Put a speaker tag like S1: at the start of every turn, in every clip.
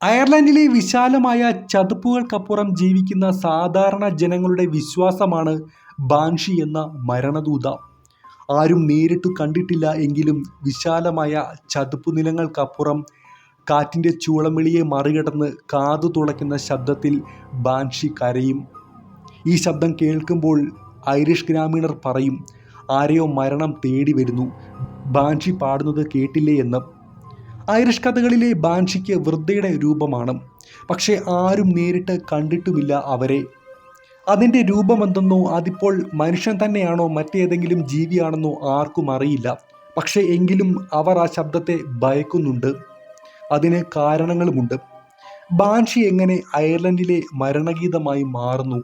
S1: അയർലൻഡിലെ വിശാലമായ ചതുപ്പുകൾക്കപ്പുറം ജീവിക്കുന്ന സാധാരണ ജനങ്ങളുടെ വിശ്വാസമാണ് ബാൻഷി എന്ന മരണദൂത. ആരും നേരിട്ടു കണ്ടിട്ടില്ല എങ്കിലും വിശാലമായ ചതുപ്പുനിലങ്ങൾക്കപ്പുറം കാറ്റിൻ്റെ ചൂളമിളിയെ മറികടന്ന് കാതു തുളയ്ക്കുന്ന ശബ്ദത്തിൽ ബാൻഷി കരയും. ഈ ശബ്ദം കേൾക്കുമ്പോൾ ഐറിഷ് ഗ്രാമീണർ പറയും, ആരെയോ മരണം തേടി വരുന്നു, ബാൻഷി പാടുന്നത് കേട്ടില്ലേ എന്ന്. ഐറിഷ് കഥകളിലെ ബാൻഷിക്ക് വൃദ്ധയുടെ രൂപമാണ്, പക്ഷേ ആരും നേരിട്ട് കണ്ടിട്ടുമില്ല അവരെ. അതിൻ്റെ രൂപമെന്തെന്നോ അതിപ്പോൾ മനുഷ്യൻ തന്നെയാണോ മറ്റേതെങ്കിലും ജീവിയാണെന്നോ ആർക്കും അറിയില്ല. പക്ഷേ എങ്കിലും അവർ ആ ശബ്ദത്തെ ഭയക്കുന്നുണ്ട്. അതിന് കാരണങ്ങളുമുണ്ട്. ബാൻഷി എങ്ങനെ അയർലൻഡിലെ മരണഗീതമായി മാറുന്നു?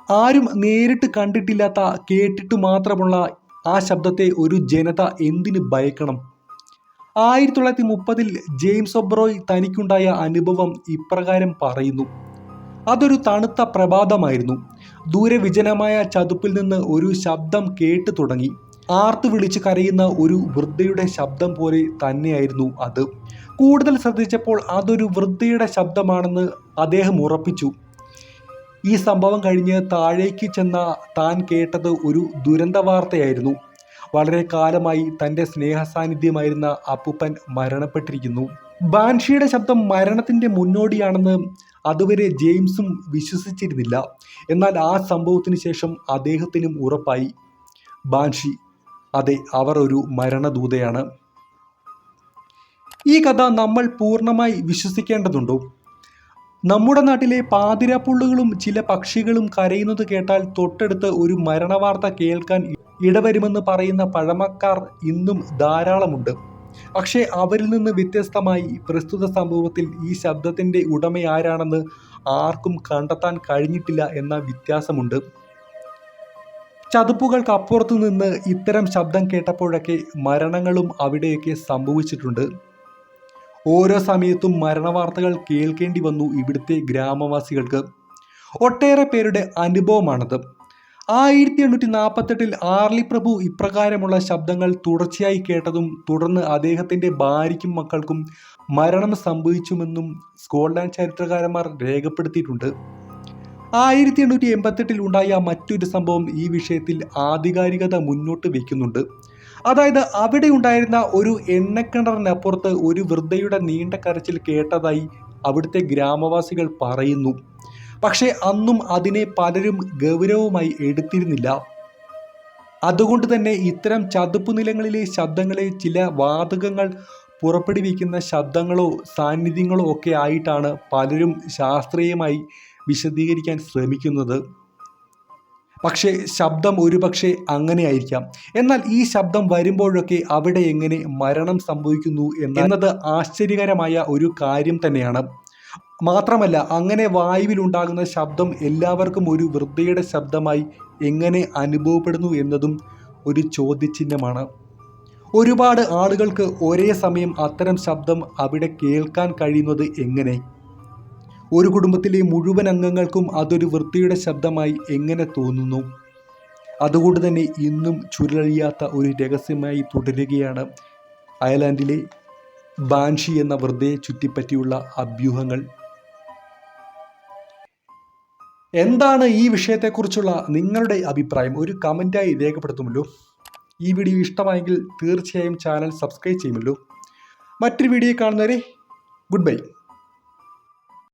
S1: ആരും നേരിട്ട് കണ്ടിട്ടില്ലാത്ത, കേട്ടിട്ടു മാത്രമുള്ള ആ ശബ്ദത്തെ ഒരു ജനത എന്തിന് ഭയക്കണം? 1930 ജെയിംസ് ഒബ്രോയ് തനിക്കുണ്ടായ അനുഭവം ഇപ്രകാരം പറയുന്നു. അതൊരു തണുത്ത പ്രഭാതമായിരുന്നു. ദൂരെ വിജനമായ ചതുപ്പിൽ നിന്ന് ഒരു ശബ്ദം കേട്ടു തുടങ്ങി. ആർത്തു വിളിച്ച് കരയുന്ന ഒരു വൃദ്ധയുടെ ശബ്ദം പോലെ തന്നെയായിരുന്നു അത്. കൂടുതൽ ശ്രദ്ധിച്ചപ്പോൾ അതൊരു വൃദ്ധയുടെ ശബ്ദമാണെന്ന് അദ്ദേഹം ഉറപ്പിച്ചു. ഈ സംഭവം കഴിഞ്ഞ് താഴേക്ക് ചെന്ന താൻ കേട്ടത് ഒരു ദുരന്ത വാർത്തയായിരുന്നു. വളരെ കാലമായി തൻ്റെ സ്നേഹസാന്നിധ്യമായിരുന്ന അപ്പൂപ്പൻ മരണപ്പെട്ടിരിക്കുന്നു. ബാൻഷിയുടെ ശബ്ദം മരണത്തിൻ്റെ മുന്നോടിയാണെന്ന് അതുവരെ ജെയിംസും വിശ്വസിച്ചിരുന്നില്ല. എന്നാൽ ആ സംഭവത്തിന് ശേഷം അദ്ദേഹത്തിനും ഉറപ്പായി, ബാൻഷി, അതെ, അവർ ഒരു മരണദൂതയാണ്. ഈ കഥ നമ്മൾ പൂർണ്ണമായി വിശ്വസിക്കേണ്ടതുണ്ടോ? നമ്മുടെ നാട്ടിലെ പാതിരാപ്പുള്ളുകളും ചില പക്ഷികളും കരയുന്നത് കേട്ടാൽ തൊട്ടടുത്ത് ഒരു മരണവാർത്ത കേൾക്കാൻ ഇടവരുമെന്ന് പറയുന്ന പഴമക്കാർ ഇന്നും ധാരാളമുണ്ട്. പക്ഷേ അവരിൽ നിന്ന് വ്യത്യസ്തമായി പ്രസ്തുത സംഭവത്തിൽ ഈ ശബ്ദത്തിൻ്റെ ഉടമയാരാണെന്ന് ആർക്കും കണ്ടെത്താൻ കഴിഞ്ഞിട്ടില്ല എന്ന വ്യത്യാസമുണ്ട്. ചതുപ്പുകൾക്കപ്പുറത്തു നിന്ന് ഇത്തരം ശബ്ദം കേട്ടപ്പോഴൊക്കെ മരണങ്ങളും അവിടെയൊക്കെ സംഭവിച്ചിട്ടുണ്ട്. ഓരോ സമയത്തും മരണവാർത്തകൾ കേൾക്കേണ്ടി വന്നു ഇവിടുത്തെ ഗ്രാമവാസികൾക്ക്. ഒട്ടേറെ പേരുടെ അനുഭവമാണത്. 1848 ആർലി പ്രഭു ഇപ്രകാരമുള്ള ശബ്ദങ്ങൾ തുടർച്ചയായി കേട്ടതും തുടർന്ന് അദ്ദേഹത്തിൻ്റെ ഭാര്യയ്ക്കും മക്കൾക്കും മരണം സംഭവിച്ചുമെന്നും സ്കോട്ട്ലാൻഡ് ചരിത്രകാരന്മാർ രേഖപ്പെടുത്തിയിട്ടുണ്ട്. 1888 ഉണ്ടായ മറ്റൊരു സംഭവം ഈ വിഷയത്തിൽ ആധികാരികത മുന്നോട്ട് വയ്ക്കുന്നുണ്ട്. അതായത് അവിടെ ഉണ്ടായിരുന്ന ഒരു എണ്ണക്കിണറിനപ്പുറത്ത് ഒരു വൃദ്ധയുടെ നീണ്ട കരച്ചിൽ കേട്ടതായി അവിടുത്തെ ഗ്രാമവാസികൾ പറയുന്നു. പക്ഷേ അന്നും അതിനെ പലരും ഗൗരവമായി എടുത്തിരുന്നില്ല. അതുകൊണ്ട് തന്നെ ഇത്തരം ചതുപ്പ് നിലങ്ങളിലെ ശബ്ദങ്ങളെ ചില വാതകങ്ങൾ പുറപ്പെടുവിക്കുന്ന ശബ്ദങ്ങളോ സാന്നിധ്യങ്ങളോ ഒക്കെ ആയിട്ടാണ് പലരും ശാസ്ത്രീയമായി വിശദീകരിക്കാൻ ശ്രമിക്കുന്നത്. പക്ഷേ ശബ്ദം ഒരുപക്ഷെ അങ്ങനെയായിരിക്കാം. എന്നാൽ ഈ ശബ്ദം വരുമ്പോഴൊക്കെ അവിടെ എങ്ങനെ മരണം സംഭവിക്കുന്നു എന്നത് ആശ്ചര്യകരമായ ഒരു കാര്യം തന്നെയാണ്. മാത്രമല്ല, അങ്ങനെ വായുവിലുണ്ടാകുന്ന ശബ്ദം എല്ലാവർക്കും ഒരു വൃദ്ധയുടെ ശബ്ദമായി എങ്ങനെ അനുഭവപ്പെടുന്നു എന്നതും ഒരു ചോദ്യചിഹ്നമാണ്. ഒരുപാട് ആളുകൾക്ക് ഒരേ സമയം അത്തരം ശബ്ദം അവിടെ കേൾക്കാൻ കഴിയുന്നത് എങ്ങനെ? ഒരു കുടുംബത്തിലെ മുഴുവൻ അംഗങ്ങൾക്കും അതൊരു വൃദ്ധയുടെ ശബ്ദമായി എങ്ങനെ തോന്നുന്നു? അതുകൊണ്ട് തന്നെ ഇന്നും ചുരുളഴിയാത്ത ഒരു രഹസ്യമായി തുടരുകയാണ് അയർലൻഡിലെ ബാൻഷി എന്ന വൃദ്ധയെ ചുറ്റിപ്പറ്റിയുള്ള അഭ്യൂഹങ്ങൾ. എന്താണ് ഈ വിഷയത്തെക്കുറിച്ചുള്ള നിങ്ങളുടെ അഭിപ്രായം? ഒരു കമൻറ്റായി രേഖപ്പെടുത്തുമല്ലോ. ഈ വീഡിയോ ഇഷ്ടമായെങ്കിൽ തീർച്ചയായും ചാനൽ സബ്സ്ക്രൈബ് ചെയ്യുമല്ലോ. മറ്റൊരു വീഡിയോ കാണുന്നവരെ ഗുഡ് ബൈ.